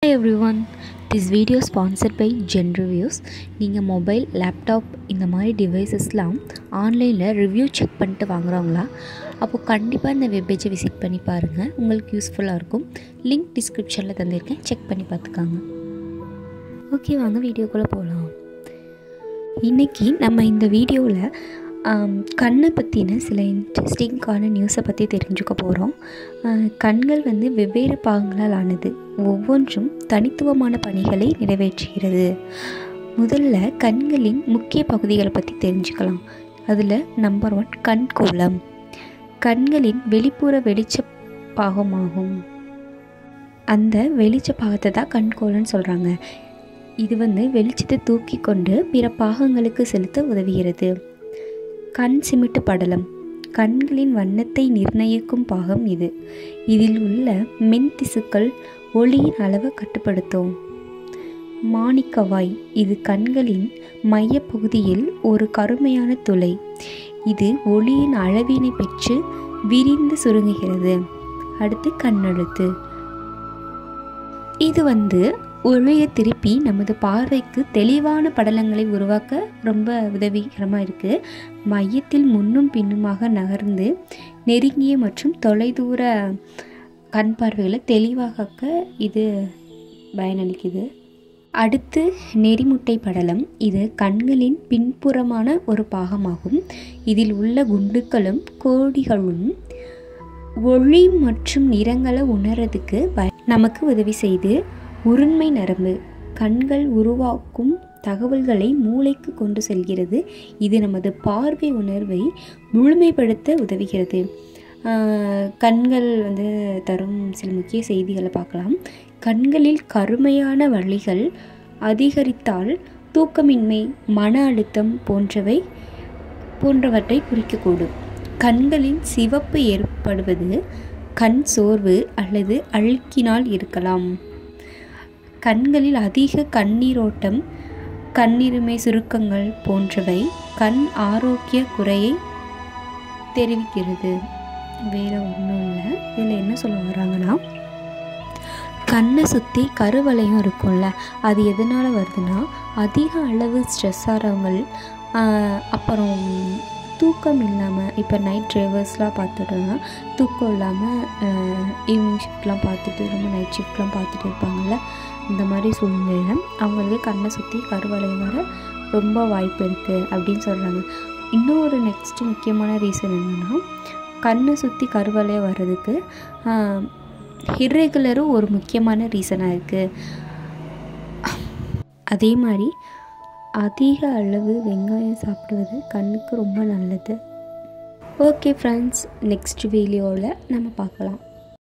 Hi everyone, this video is sponsored by Gen Reviews. நீங்கள் mobile laptop இந்த மாதிரி டிவைசஸ்லாம் ஆன்லைனில் ரிவ்யூ செக் பண்ணிட்டு வாங்குகிறவங்களா? அப்போது கண்டிப்பாக இந்த வெப்பேஜை விசிட் பண்ணி பாருங்கள், உங்களுக்கு யூஸ்ஃபுல்லாக இருக்கும். லிங்க் டிஸ்கிரிப்ஷனில் தந்திருக்கேன், செக் பண்ணி பார்த்துக்காங்க. ஓகே, வாங்க வீடியோக்குள்ளே போகலாம். இன்றைக்கி நம்ம இந்த வீடியோவில் கண்ணை பற்றின சில இன்ட்ரெஸ்டிங்கான நியூஸை பற்றி தெரிஞ்சுக்க போகிறோம். கண்கள் வெவ்வேறு பாகங்களால் ஆனது, ஒவ்வொன்றும் தனித்துவமான பணிகளை நிறைவேற்றுகிறது. முதல்ல கண்களின் முக்கிய பகுதிகளை பற்றி தெரிஞ்சுக்கலாம். அதில் நம்பர் 1 கண்கோளம். கண்களின் வெளிப்புற வெளிச்ச பாகமாகும். அந்த வெளிச்ச பாகத்தை தான் கண்கோளம்னு சொல்கிறாங்க. இது வெளிச்சத்தை தூக்கி கொண்டு பிற பாகங்களுக்கு செலுத்த உதவுகிறது. கண் சிமிட்டு படலம். கண்களின் வண்ணத்தை நிர்ணயிக்கும் பாகம் இது. இதில் உள்ள மென் திசுக்கள் ஒளியின் அளவை கட்டுப்படுத்தும். மாணிக்கவாய். இது கண்களின் மையப்பகுதியில் ஒரு கருமையான துளை. இது ஒளியின் அளவினை பெற்று விரிந்து சுருங்குகிறது. அடுத்து கண்ணெழுத்து. இது ஒளியை திருப்பி நமது பார்வைக்கு தெளிவான படலங்களை உருவாக்க ரொம்ப உதவிகரமாக இருக்குது. மையத்தில் முன்னும் பின்னுமாக நகர்ந்து நெருங்கிய மற்றும் தொலைதூர கண் பார்வைகளை தெளிவாக்க இது பயனளிக்குது. அடுத்து நெறிமுட்டை படலம். இது கண்களின் பின்புறமான ஒரு பாகமாகும். இதில் உள்ள குண்டுகளும் கோடிகளும் ஒளி மற்றும் நிறங்களை உணர்றதுக்கு நமக்கு உதவி செய்து. உருண்மை நரம்பு. கண்கள் உருவாக்கும் தகவல்களை மூளைக்கு கொண்டு செல்கிறது. இது நமது பார்வை உணர்வை முழுமைப்படுத்த உதவுகிறது. கண்கள் தரும் சில முக்கிய செய்திகளை பார்க்கலாம். கண்களில் கருமையான வலிகள் அதிகரித்தால் தூக்கமின்மை, மன அழுத்தம் போன்றவற்றை குறிக்கக்கூடும். கண்களில் சிவப்பு ஏற்படுவது கண் சோர்வு அல்லது அழுக்கினால் இருக்கலாம். கண்களில் அதிக கண்ணீரோட்டம், கண்ணிருமை சுருக்கங்கள் போன்றவை கண் ஆரோக்கிய குறையை தெரிவிக்கிறது. வேற ஒன்றும் இல்லை. இதில் என்ன சொல்ல வராங்கன்னா, கண்ணை சுற்றி கருவளையம் இருக்கும்ல, அது எதனால் வருதுன்னா, அதிக அளவு ஸ்ட்ரெஸ் ஆகிறவங்க, அப்புறம் தூக்கம் இல்லாமல், இப்போ நைட் டிரைவர்ஸ்லாம் பார்த்துட்டோன்னா தூக்கம் இல்லாமல் ஈவினிங் ஷிஃப்ட்லாம் பார்த்துட்டு ரொம்ப நைட் ஷிஃப்ட்லாம் பார்த்துட்டு இருப்பாங்கள்ல, இந்த மாதிரி சூழ்நிலையில் அவங்களுக்கு கண்ணை சுற்றி கருவளையம் வர ரொம்ப வாய்ப்பு இருக்குது அப்படின்னு சொல்கிறாங்க. இன்னொரு நெக்ஸ்ட்டு முக்கியமான ரீசன் என்னென்னா, கண்ணை சுற்றி கருவளையம் வர்றதுக்கு இர்ரெகுலரும் ஒரு முக்கியமான ரீசனாக இருக்குது. அதே மாதிரி அதிக அளவு வெங்காயம் சாப்பிடுவது கண்ணுக்கு ரொம்ப நல்லது. ஓகே ஃப்ரெண்ட்ஸ், நெக்ஸ்ட் வீடியோவில் நம்ம பார்க்கலாம்.